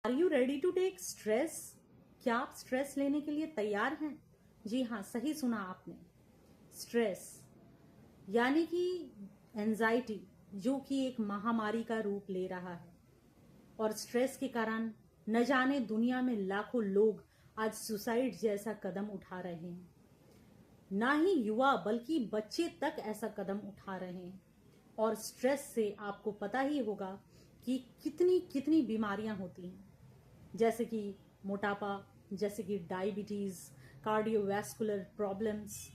Are you ready to take stress? क्या आप stress लेने के लिए तैयार हैं? जी हाँ, सही सुना आपने। स्ट्रेस यानी कि एंजाइटी, जो कि एक महामारी का रूप ले रहा है। और स्ट्रेस के कारण न जाने दुनिया में लाखों लोग आज सुसाइड जैसा कदम उठा रहे हैं। ना ही युवा बल्कि बच्चे तक ऐसा कदम उठा रहे हैं। और स्ट्रेस से आपको पता ही होगा कि कितनी कितनी बीमारियां होती हैं, जैसे कि मोटापा, जैसे कि डायबिटीज, कार्डियोवैस्कुलर प्रॉब्लम्स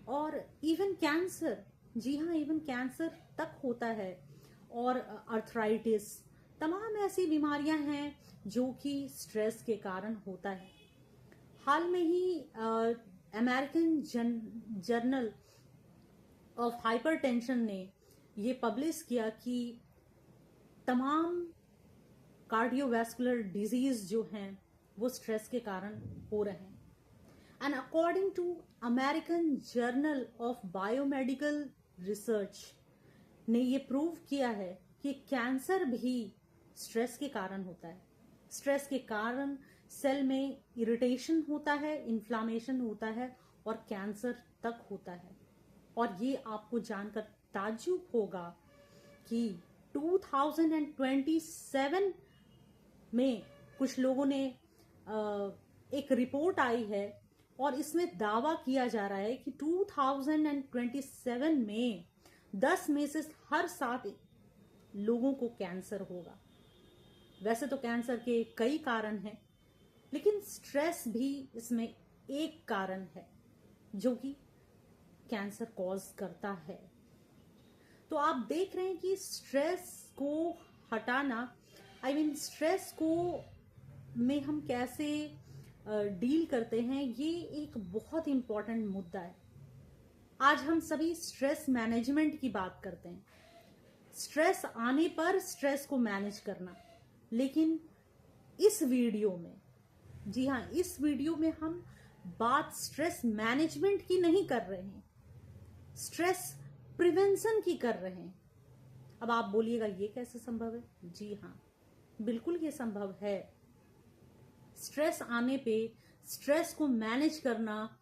और इवन कैंसर। जी हाँ, इवन कैंसर तक होता है। और अर्थराइटिस, तमाम ऐसी बीमारियां हैं जो कि स्ट्रेस के कारण होता है। हाल में ही अमेरिकन जर्नल ऑफ हाइपरटेंशन ने ये पब्लिश किया कि तमाम कार्डियोवैस्कुलर डिजीज जो हैं वो स्ट्रेस के कारण हो रहे हैं। And according to American journal of biomedical research ने ये प्रूव किया है कि कैंसर भी स्ट्रेस के कारण होता है। स्ट्रेस के कारण सेल में इरिटेशन होता है, इन्फ्लामेशन होता है और कैंसर तक होता है। और ये आपको जानकर ताज्जुब होगा कि 2027 में कुछ लोगों ने एक रिपोर्ट आई है और इसमें दावा किया जा रहा है कि 2027 में 10 में से हर 7 लोगों को कैंसर होगा। वैसे तो कैंसर के कई कारण हैं, लेकिन स्ट्रेस भी इसमें एक कारण है जो कि कैंसर कॉज करता है। तो आप देख रहे हैं कि स्ट्रेस को हटाना, स्ट्रेस को में हम कैसे डील करते हैं, ये एक बहुत इंपॉर्टेंट मुद्दा है। आज हम सभी स्ट्रेस मैनेजमेंट की बात करते हैं, स्ट्रेस आने पर स्ट्रेस को मैनेज करना। लेकिन इस वीडियो में, जी हाँ, इस वीडियो में हम बात स्ट्रेस मैनेजमेंट की नहीं कर रहे हैं, स्ट्रेस प्रिवेंशन की कर रहे हैं। अब आप बोलिएगा ये कैसे संभव है? जी हाँ, बिल्कुल ये संभव है। स्ट्रेस आने पे स्ट्रेस को मैनेज करना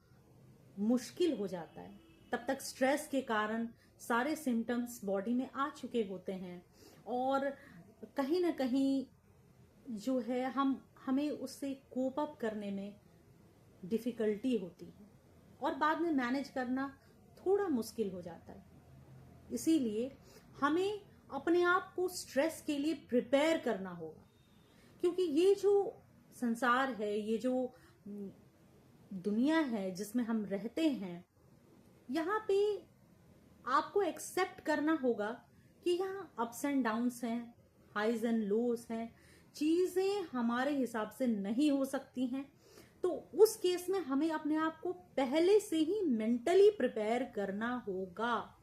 मुश्किल हो जाता है। तब तक स्ट्रेस के कारण सारे सिम्टम्स बॉडी में आ चुके होते हैं और कहीं ना कहीं जो है हमें उससे कोप अप करने में डिफिकल्टी होती है और बाद में मैनेज करना थोड़ा मुश्किल हो जाता है। इसीलिए हमें अपने आप को स्ट्रेस के लिए प्रिपेयर करना होगा, क्योंकि ये जो संसार है, ये जो दुनिया है जिसमें हम रहते हैं, यहाँ पे आपको एक्सेप्ट करना होगा कि यहाँ अप्स एंड डाउन्स हैं, हाइज एंड लोज हैं, चीजें हमारे हिसाब से नहीं हो सकती हैं। तो उस केस में हमें अपने आप को पहले से ही मेंटली प्रिपेयर करना होगा।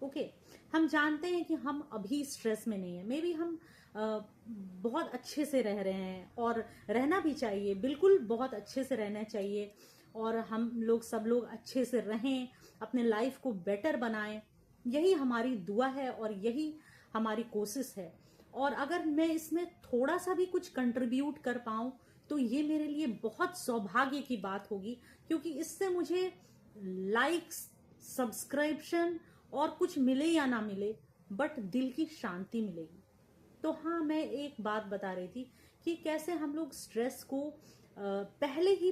ओके, हम जानते हैं कि हम अभी स्ट्रेस में नहीं है, मे बी हम बहुत अच्छे से रह रहे हैं और रहना भी चाहिए, बिल्कुल बहुत अच्छे से रहना चाहिए। और हम लोग सब लोग अच्छे से रहें, अपने लाइफ को बेटर बनाएं, यही हमारी दुआ है और यही हमारी कोशिश है। और अगर मैं इसमें थोड़ा सा भी कुछ कंट्रीब्यूट कर पाऊं तो ये मेरे लिए बहुत सौभाग्य की बात होगी, क्योंकि इससे मुझे लाइक्स, सब्सक्रिप्शन और कुछ मिले या ना मिले, बट दिल की शांति मिलेगी। तो हाँ, मैं एक बात बता रही थी कि कैसे हम लोग स्ट्रेस को पहले ही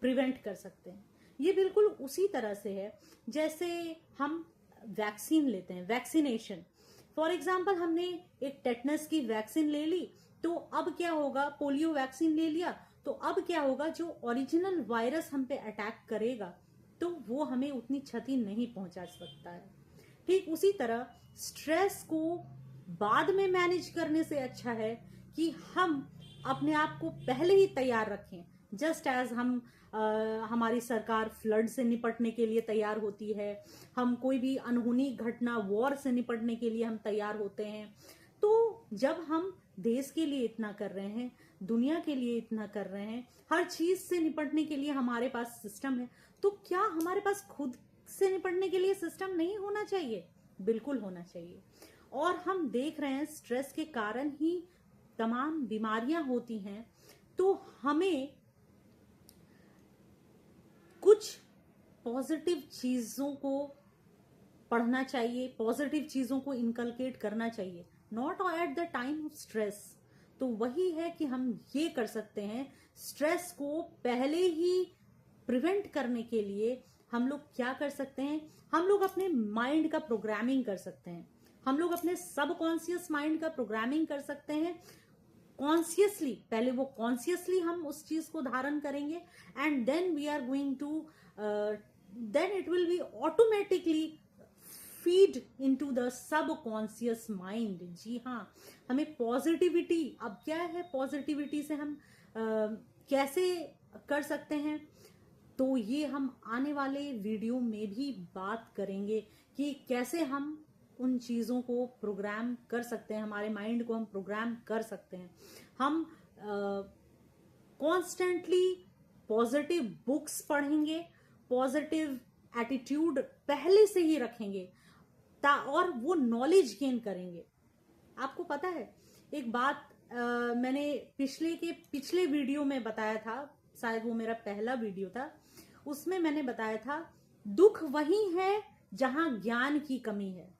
प्रिवेंट कर सकते हैं। ये बिल्कुल उसी तरह से है जैसे हम वैक्सीन लेते हैं, वैक्सीनेशन। फॉर एग्जाम्पल, हमने एक टेटनस की वैक्सीन ले ली, तो अब क्या होगा? पोलियो वैक्सीन ले लिया, तो अब क्या होगा? जो ओरिजिनल वायरस हम पे अटैक करेगा तो वो हमें उतनी क्षति नहीं पहुंचा सकता है। ठीक उसी तरह स्ट्रेस को बाद में मैनेज करने से अच्छा है कि हम अपने आप को पहले ही तैयार रखें। जस्ट एज हमारी सरकार फ्लड से निपटने के लिए तैयार होती है, हम कोई भी अनहोनी घटना, वॉर से निपटने के लिए हम तैयार होते हैं। तो जब हम देश के लिए इतना कर रहे हैं, दुनिया के लिए इतना कर रहे हैं, हर चीज से निपटने के लिए हमारे पास सिस्टम है, तो क्या हमारे पास खुद से निपटने के लिए सिस्टम नहीं होना चाहिए? बिल्कुल होना चाहिए। और हम देख रहे हैं स्ट्रेस के कारण ही तमाम बीमारियां होती हैं, तो हमें कुछ पॉजिटिव चीजों को पढ़ना चाहिए, पॉजिटिव चीजों को इनकलकेट करना चाहिए, not at the time of stress. तो वही है कि हम ये कर सकते हैं, स्ट्रेस को पहले ही प्रिवेंट करने के लिए हम लोग क्या कर सकते हैं, हम लोग अपने माइंड का प्रोग्रामिंग कर सकते हैं, हम लोग अपने सबकॉन्शियस माइंड का प्रोग्रामिंग कर सकते हैं कॉन्शियसली। पहले वो कॉन्शियसली हम उस चीज को धारण करेंगे, and then we are going to, then it will be automatically feed into the subconscious mind. जी हाँ, हमें पॉजिटिविटी, अब क्या है पॉजिटिविटी से हम कैसे कर सकते हैं, तो ये हम आने वाले वीडियो में भी बात करेंगे कि कैसे हम उन चीजों को प्रोग्राम कर सकते हैं, हमारे माइंड को हम प्रोग्राम कर सकते हैं। हम कॉन्स्टेंटली पॉजिटिव बुक्स पढ़ेंगे, पॉजिटिव एटीट्यूड पहले से ही रखेंगे, और वो नॉलेज गेन करेंगे। आपको पता है एक बात, मैंने पिछले वीडियो में बताया था, शायद वो मेरा पहला वीडियो था, उसमें मैंने बताया था दुख वही है जहां ज्ञान की कमी है,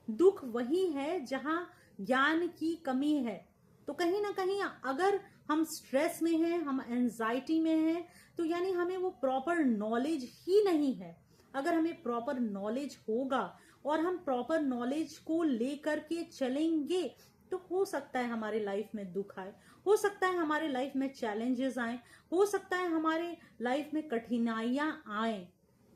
दुख वही है जहां ज्ञान की कमी है। तो कहीं ना कहीं अगर हम स्ट्रेस में हैं, हम एंजाइटी में हैं, तो यानी हमें वो प्रॉपर नॉलेज ही नहीं है। अगर हमें प्रॉपर नॉलेज होगा और हम प्रॉपर नॉलेज को लेकर के चलेंगे, तो हो सकता है हमारे लाइफ में दुख आए, हो सकता है हमारे लाइफ में चैलेंजेस आए, हो सकता है हमारे लाइफ में कठिनाइयां आए,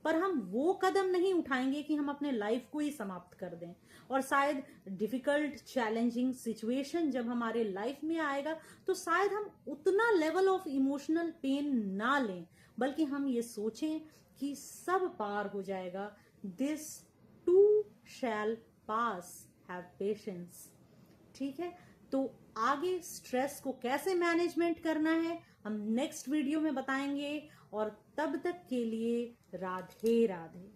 पर हम वो कदम नहीं उठाएंगे कि हम अपने लाइफ को ही समाप्त कर दें। और शायद डिफिकल्ट चैलेंजिंग सिचुएशन जब हमारे लाइफ में आएगा, तो शायद हम उतना लेवल ऑफ इमोशनल पेन ना लें, बल्कि हम ये सोचें कि सब पार हो जाएगा, this to shell pass, have patience. ठीक है, तो आगे स्ट्रेस को कैसे मैनेजमेंट करना है हम नेक्स्ट वीडियो में बताएंगे, और तब तक के लिए राधे राधे।